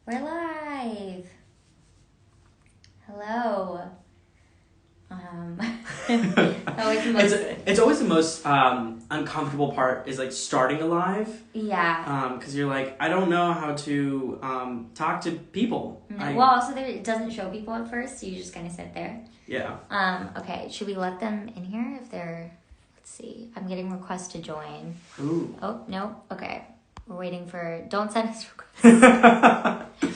We're live. Hello. Always the most... it's always the most uncomfortable part is like starting a live. Yeah. Because you're like, I don't know how to talk to people. Well, also it doesn't show people at first, so you just kind of sit there. Yeah. Okay, should we let them in here if they're... Let's see. I'm getting requests to join. Ooh. Oh, no. Okay. We're waiting for... Don't send us requests.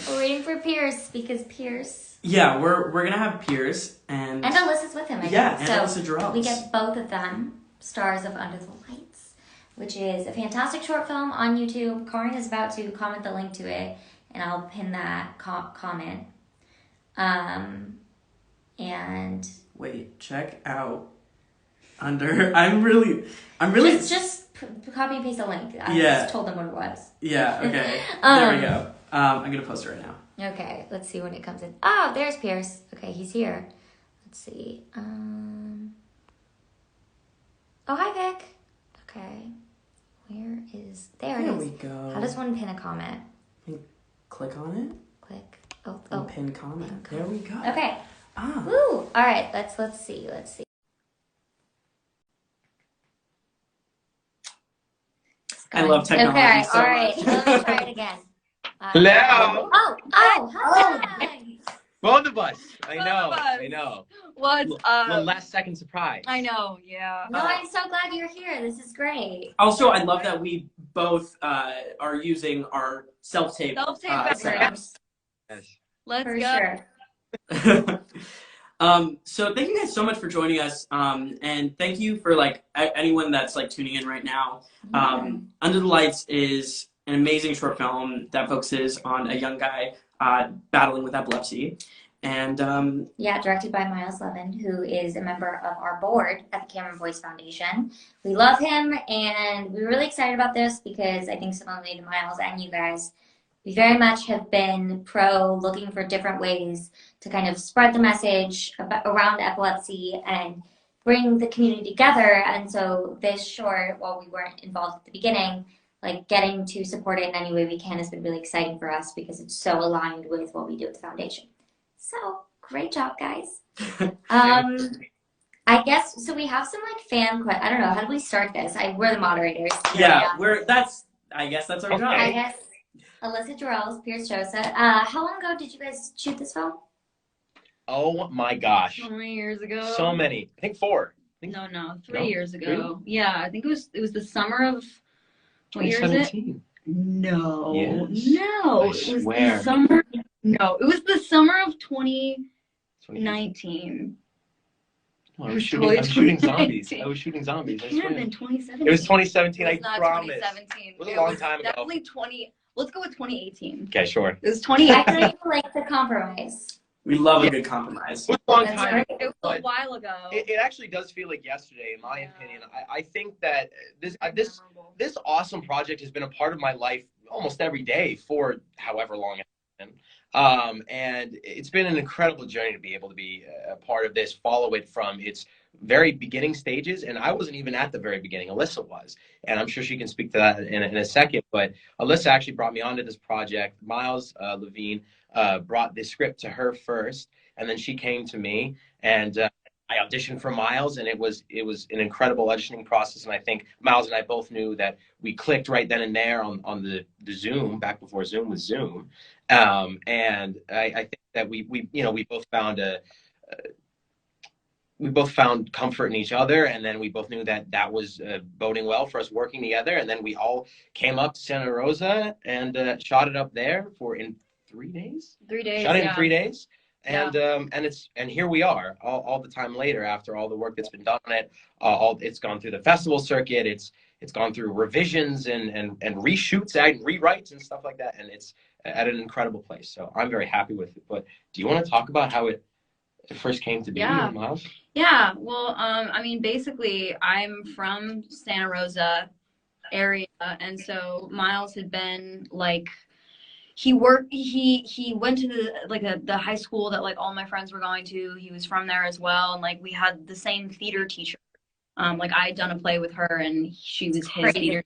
We're waiting for Pearce because Pearce... Yeah, we're going to have Pearce and Alyssa's with him, I think. And Alyssa Jarrell. We get both of them, stars of Under the Lights, which is a fantastic short film on YouTube. Karan is about to comment the link to it, and I'll pin that comment. And... Wait, check out Under... I'm really... Just copy and paste the link. I just told them what it was. Yeah, okay. There we go. I'm going to post it right now. Okay, let's see when it comes in. Oh, there's Pearce. Okay, he's here. Let's see. Oh, hi, Vic. Okay. Where is... There it is. There we go. How does one pin a comment? Click on it. Click. Oh. Pin comment. There we go. Okay. Ah. Woo! All right, let's see. I love technology so all right. much. Let me try it again. Hello. Hi. Both of us. I know. What's The last second surprise. I know, yeah. No, I'm so glad you're here. This is great. Also, I love that we both are using our self-tape setups. Yes. Let's For go. sure. So thank you guys so much for joining us. And thank you for anyone that's tuning in right now. Under the Lights is an amazing short film that focuses on a young guy battling with epilepsy. And directed by Miles Levin, who is a member of our board at the Cameron Boyce Foundation. We love him, and we're really excited about this because I think similarly to Miles and you guys, we very much have been looking for different ways to kind of spread the message around epilepsy and bring the community together. And so this short, while we weren't involved at the beginning, getting to support it in any way we can has been really exciting for us because it's so aligned with what we do at the foundation. So great job, guys. I guess so. We have some fan questions. I don't know. How do we start this? We're the moderators. Yeah, I guess that's our job. I guess Alyssa Jarrell, Pearce Joseph. How long ago did you guys shoot this film? Oh my gosh. How many years ago? So many. I think 4. No, 3 years ago. 3? Yeah, I think it was the summer of 2017. No. Yes. No. I it was swear. the summer. No, it was the summer of 2019. I was shooting zombies. I It can't have been 2017. It was 2017, It was I not promise. 2017. It was a long time ago. Definitely 20. Let's go with 2018. Okay, sure. It was I 2018. kind of like the compromise. We love a good compromise. It was a long That's time right. ago. It was a while ago. It actually does feel like yesterday, in my opinion. I think that this Memorable. this awesome project has been a part of my life almost every day for however long it's been. And it's been an incredible journey to be able to be a part of this, follow it from its very beginning stages. And I wasn't even at the very beginning. Alyssa was. And I'm sure she can speak to that in a second. But Alyssa actually brought me onto this project. Miles Levine brought this script to her first. And then she came to me. And I auditioned for Miles, and it was an incredible auditioning process. And I think Miles and I both knew that we clicked right then and there on the Zoom, back before Zoom was Zoom. And I think that we both found comfort in each other, and then we both knew that was boding well for us working together. And then we all came up to Santa Rosa and shot it up there in 3 days. 3 days. Shot it yeah. in 3 days. And Yeah. and here we are all the time later, after all the work that's been done on it. It's gone through the festival circuit. It's gone through revisions and reshoots and rewrites and stuff like that. And it's at an incredible place. So I'm very happy with it. But do you want to talk about how it first came to be, Yeah. Miles? Yeah. Well, I mean, basically, I'm from Santa Rosa area, and so Miles had been he went to the high school that all my friends were going to. He was from there as well, and we had the same theater teacher. I had done a play with her, and she was his theater.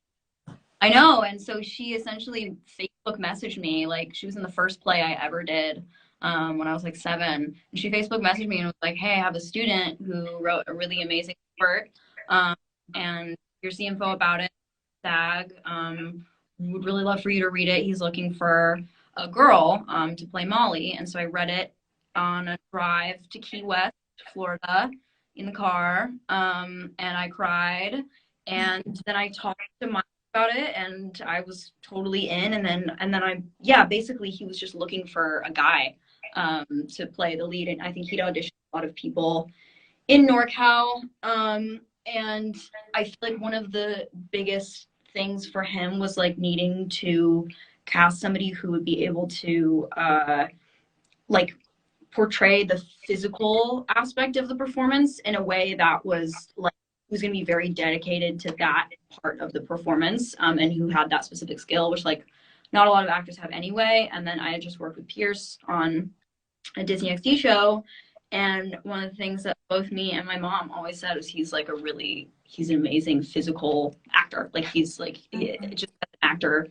I know. And so she essentially Facebook messaged me. Like, she was in the first play I ever did when I was like 7. And she Facebook messaged me and was like, hey, I have a student who wrote a really amazing short. And here's the info about it. SAG. Would really love for you to read it. He's looking for a girl to play Molly. And so I read it on a drive to Key West, Florida, in the car. And I cried. And then I talked to my about it, and I was totally in. And then basically he was just looking for a guy to play the lead, and I think he'd auditioned a lot of people in NorCal. And I feel like one of the biggest things for him was like needing to cast somebody who would be able to like portray the physical aspect of the performance in a way that was like, who's going to be very dedicated to that part of the performance, and who had that specific skill, which like not a lot of actors have anyway. And then I had just worked with Pearce on a Disney XD show, and one of the things that both me and my mom always said is he's an amazing physical actor. Like he's like just as an actor,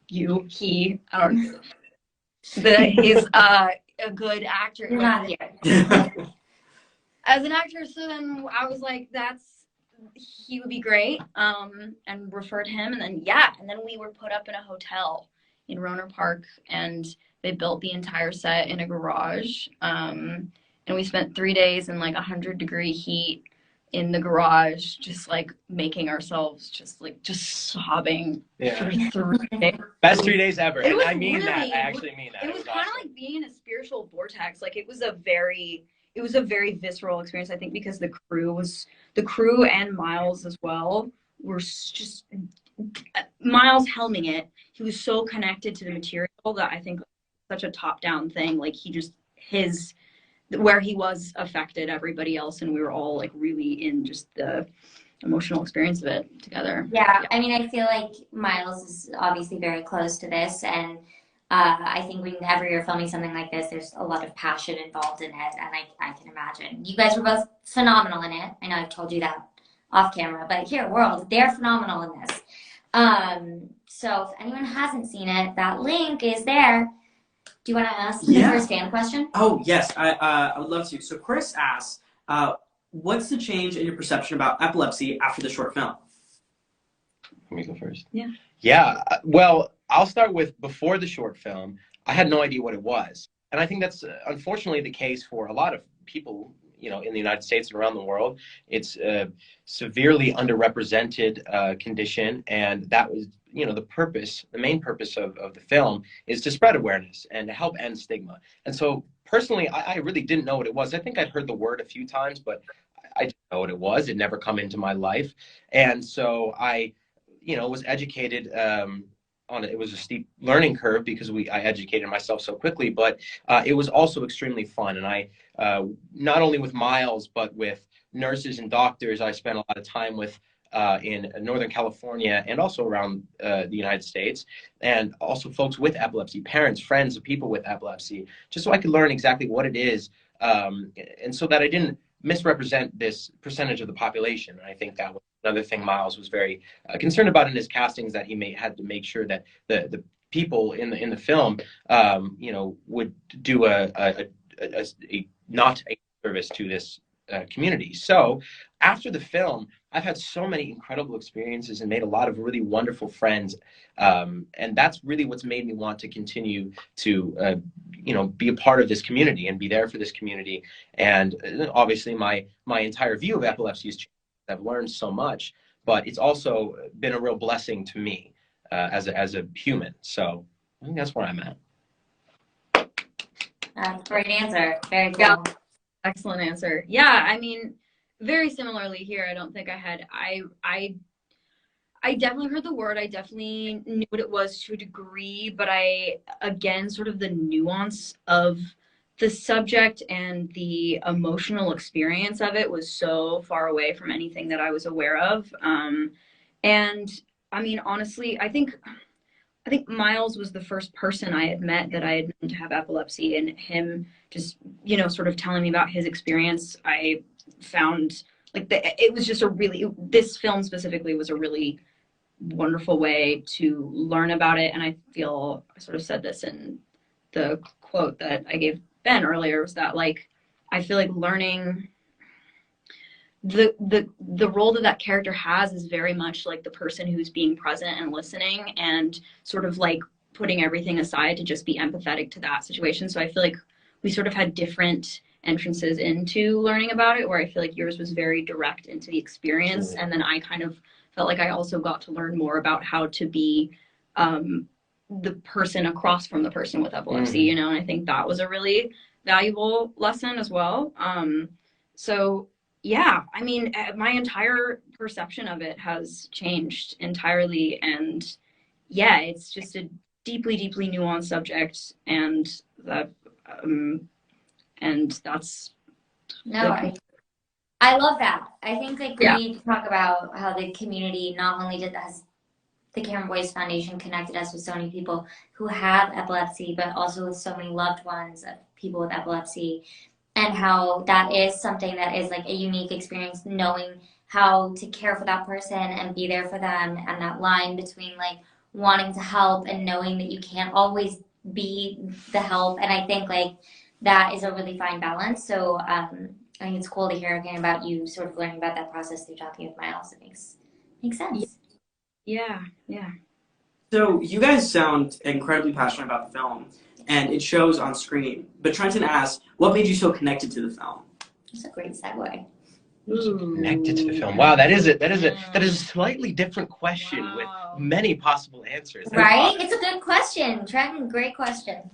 he's a good actor. You're not here. As an actor, so then I was like, he would be great, and referred him. And then we were put up in a hotel in Roner Park, and they built the entire set in a garage. And we spent 3 days in like 100-degree heat in the garage, just like making ourselves just sobbing for 3 days. Best 3 days ever. And I mean that. I actually mean that. It was kind of awesome. like being in a spiritual vortex. Like it was a very visceral experience, I think, because the crew and Miles as well were just Miles helming it. He was so connected to the material that I think such a top-down thing. Like where he was affected everybody else, and we were all like really in just the emotional experience of it together. Yeah, I mean, I feel like Miles is obviously very close to this, and I think whenever you're filming something like this, there's a lot of passion involved in it, and I can imagine. You guys were both phenomenal in it. I know I've told you that off camera, but here, world, they're phenomenal in this. So if anyone hasn't seen it, that link is there. Do you want to ask the first fan question? Oh, yes, I would love to. So Chris asks, what's the change in your perception about epilepsy after the short film? Let me go first. Yeah. Yeah. Well, I'll start with before the short film. I had no idea what it was. And I think that's unfortunately the case for a lot of people, in the United States and around the world. It's a severely underrepresented condition. And that was, the main purpose of the film is to spread awareness and to help end stigma. And so personally, I really didn't know what it was. I think I'd heard the word a few times, but I didn't know what it was. It never come into my life. And so I, was educated on it. It was a steep learning curve because I educated myself so quickly, but it was also extremely fun. And I, not only with Miles, but with nurses and doctors, I spent a lot of time with in Northern California and also around the United States, and also folks with epilepsy, parents, friends of people with epilepsy, just so I could learn exactly what it is, and so that I didn't misrepresent this percentage of the population. And I think that was another thing Miles was very concerned about in his castings, that he had to make sure that the people in the film, would do a not a service to this community. So after the film, I've had so many incredible experiences and made a lot of really wonderful friends. And that's really what's made me want to continue to, be a part of this community and be there for this community. And obviously my entire view of epilepsy has changed. I've learned so much, but it's also been a real blessing to me as a human. So I think that's where I'm at. Great answer. Very cool. Yeah. Excellent answer. Yeah, I mean, very similarly here. I don't think I had. I definitely heard the word. I definitely knew what it was to a degree, but again, sort of the nuance of the subject and the emotional experience of it was so far away from anything that I was aware of. And I mean, honestly, I think Miles was the first person I had met that I had known to have epilepsy, and him just, sort of telling me about his experience. I found like it was just this film specifically was a really wonderful way to learn about it. And I feel I sort of said this in the quote that I gave Ben earlier, was that like I feel like learning the role that character has is very much like the person who's being present and listening and sort of like putting everything aside to just be empathetic to that situation. So I feel like we sort of had different entrances into learning about it, where I feel like yours was very direct into the experience. And then I kind of felt like I also got to learn more about how to be the person across from the person with epilepsy, you know, and I think that was a really valuable lesson as well. So yeah, I mean, my entire perception of it has changed entirely. And yeah, it's just a deeply, deeply nuanced subject. And that, and that's. No, I love that. I think like we Yeah. need to talk about how the community not only has the Cameron Boyce Foundation connected us with so many people who have epilepsy, but also with so many loved ones of people with epilepsy, and how that is something that is like a unique experience, knowing how to care for that person and be there for them, and that line between like wanting to help and knowing that you can't always be the help. And I think like that is a really fine balance. So I think it's cool to hear again about you sort of learning about that process through talking with Miles. It makes sense. Yeah. So you guys sound incredibly passionate about the film, and it shows on screen. But Trenton asks, what made you so connected to the film? That's a great segue. Connected to the film. Wow, that is a slightly different question with many possible answers. Right? It's a good question, Trenton. Great question.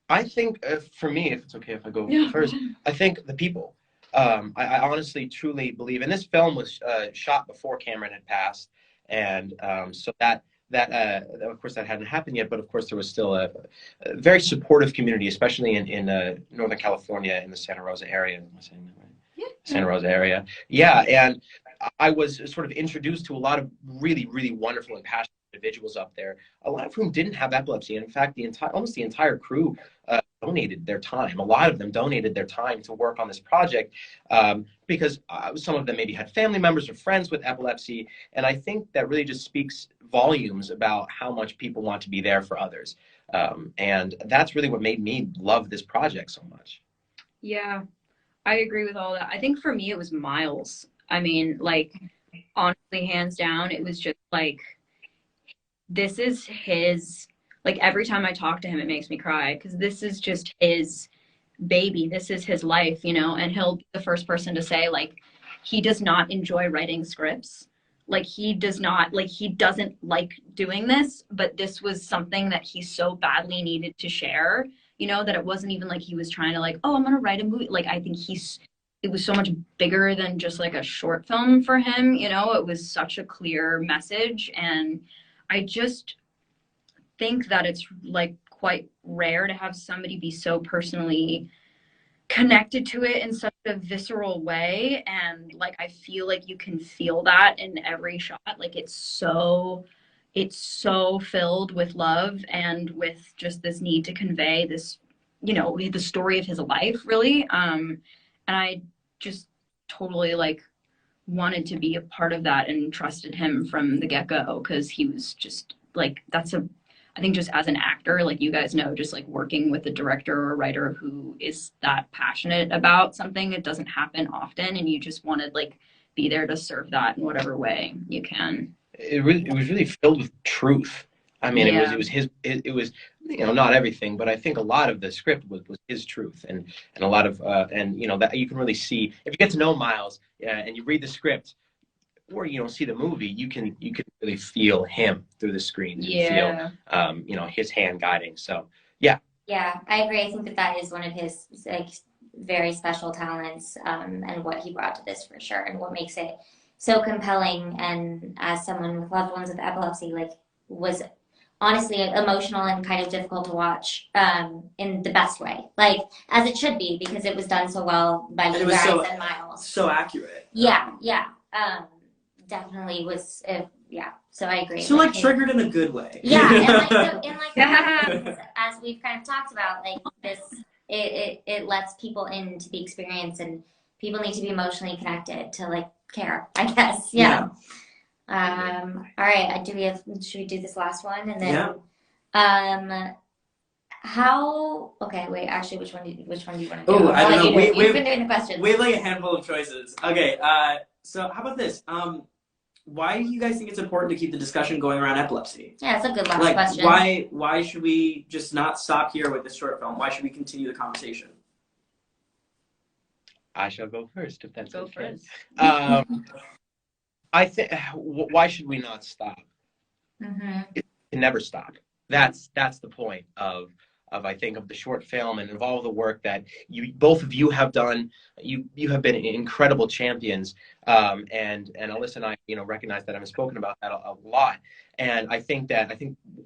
I think for me, if it's okay if I go first, I think the people. I honestly, truly believe, and this film was shot before Cameron had passed, and so that of course that hadn't happened yet, but of course there was still a very supportive community, especially in Northern California, in the Santa Rosa area. Am I saying that right? Yeah. Santa Rosa area. Yeah, and I was sort of introduced to a lot of really, really wonderful and passionate individuals up there, a lot of whom didn't have epilepsy. And in fact, almost the entire crew donated their time. A lot of them donated their time to work on this project because some of them maybe had family members or friends with epilepsy. And I think that really just speaks volumes about how much people want to be there for others. And that's really what made me love this project so much. Yeah, I agree with all that. I think for me, it was Miles. I mean, like, honestly, hands down, it was just like, this is his, like, every time I talk to him, it makes me cry because this is just his baby. This is his life, you know, and he'll be the first person to say, like, he does not enjoy writing scripts. Like, he doesn't like doing this, but this was something that he so badly needed to share, you know, that it wasn't even like he was trying to like, oh, I'm going to write a movie. Like, I think it was so much bigger than just like a short film for him, you know. It was such a clear message, and I just think that it's like quite rare to have somebody be so personally connected to it in such a visceral way. And like, I feel like you can feel that in every shot. Like, it's so filled with love and with just this need to convey this, you know, the story of his life, really. And I just totally like wanted to be a part of that and trusted him from the get-go, because he was just like, I think just as an actor, like, you guys know, just like working with a director or a writer who is that passionate about something, it doesn't happen often, and you just want to like be there to serve that in whatever way you can. It was really filled with truth. I mean, Yeah. it was you know, not everything, but I think a lot of the script was his truth, and a lot of and you know, that you can really see if you get to know Miles and you read the script, or you don't see the movie, you can really feel him through the screen. Yeah. Feel you know, his hand guiding. So yeah. Yeah, I agree. I think that is one of his like very special talents, and what he brought to this for sure, and what makes it so compelling. And as someone with loved ones with epilepsy, like, was honestly emotional and kind of difficult to watch, in the best way, like as it should be, because it was done so well by you guys and Miles. So accurate. Yeah. Definitely was. Yeah. So I agree. So like triggered in a good way. Yeah, and like as we've kind of talked about, like this, it lets people into the experience, and people need to be emotionally connected to like care, I guess. Yeah. All right. Should we do this last one and then? Yeah. Okay, wait, actually, which one do you want to do? Oh, I don't know. You've been doing the questions. We have like a handful of choices. Okay, so how about this? Why do you guys think it's important to keep the discussion going around epilepsy? Yeah, it's a good last Like, question. why should we just not stop here with this short film? Why should we continue the conversation? I shall go first, if that's okay. First. I think, why should we not stop? It can never stop. That's the point of I think of the short film and of all the work that both of you have done. You have been incredible champions, and Alyssa and I recognize that. I've spoken about that a lot, and I think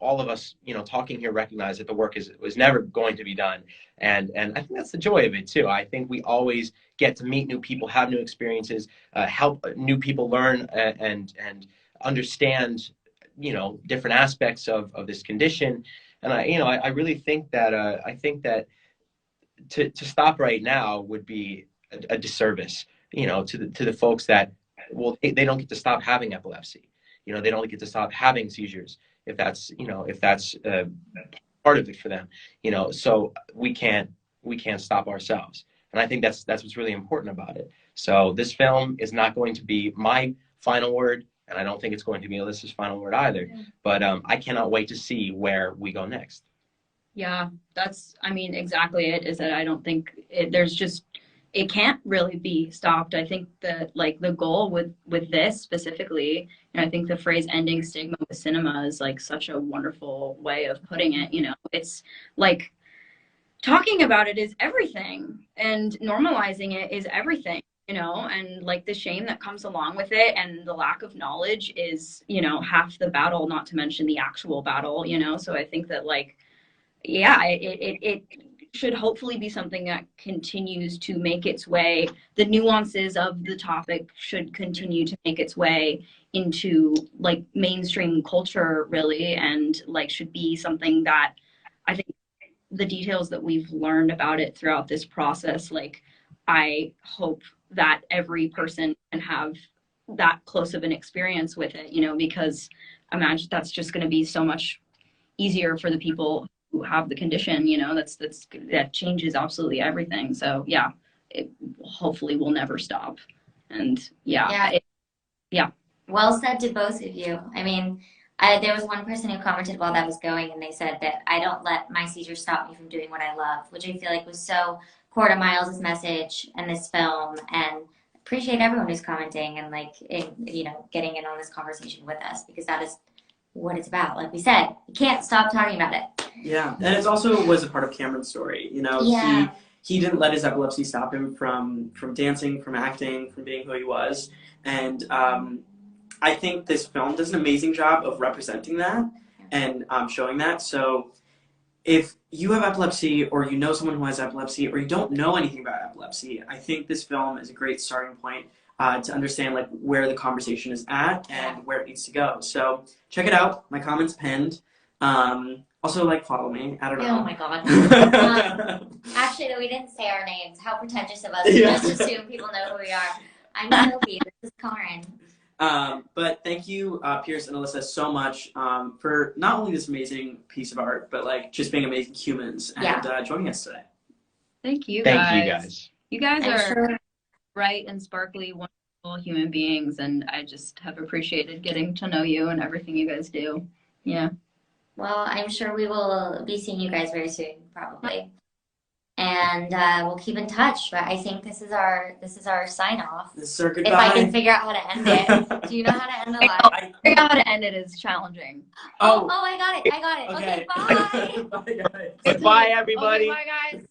all of us talking here recognize that the work was never going to be done, and I think that's the joy of it too. I think we always get to meet new people, have new experiences, help new people learn and understand different aspects of this condition. And I really think that to stop right now would be a disservice, to the folks that they don't get to stop having epilepsy. They don't get to stop having seizures if that's part of it for them. So we can't stop ourselves. And I think that's what's really important about it. So this film is not going to be my final word. And I don't think it's going to be Alyssa's final word either. But I cannot wait to see where we go next. Yeah, that's, exactly it, is that I don't think it can't really be stopped. I think that the goal with this specifically, and I think the phrase ending stigma with cinema is such a wonderful way of putting it. It's like talking about it is everything and normalizing it is everything. And the shame that comes along with it and the lack of knowledge is, half the battle, not to mention the actual battle, So I think that it should hopefully be something that continues to make its way. The nuances of the topic should continue to make its way into mainstream culture really, and should be something that I think the details that we've learned about it throughout this process, I hope that every person can have that close of an experience with it, because imagine that's just going to be so much easier for the people who have the condition, that changes absolutely everything. So yeah, it hopefully will never stop. And yeah. Well said to both of you. There was one person who commented while that was going, and they said that I don't let my seizures stop me from doing what I love, which I feel was so core to Miles's message and this film, and appreciate everyone who's commenting and getting in on this conversation with us, because that is what it's about. Like we said, you can't stop talking about it. Yeah, and it also was a part of Cameron's story. He didn't let his epilepsy stop him from dancing, from acting, from being who he was, and I think this film does an amazing job of representing that and showing that. So if you have epilepsy, or you know someone who has epilepsy, or you don't know anything about epilepsy, I think this film is a great starting point to understand where the conversation is at and where it needs to go. So check it out. My comment's pinned. Also, follow me. I don't know. Oh my God. Actually, though, we didn't say our names. How pretentious of us to just assume people know who we are. I'm Sophie. This is Karan. But thank you, Pearce and Alyssa, so much for not only this amazing piece of art, but just being amazing humans and joining us today. Thank you guys. Thank you guys. You guys are bright and sparkly, wonderful human beings, and I just have appreciated getting to know you and everything you guys do. Yeah. Well, I'm sure we will be seeing you guys very soon, probably. And we'll keep in touch. But I think this is our sign off. This is our goodbye. If I can figure out how to end it. Do you know how to end the live? Figuring out how to end it is challenging. Oh, I got it. Okay, bye. Bye, guys. Goodbye, everybody. Okay, bye, guys.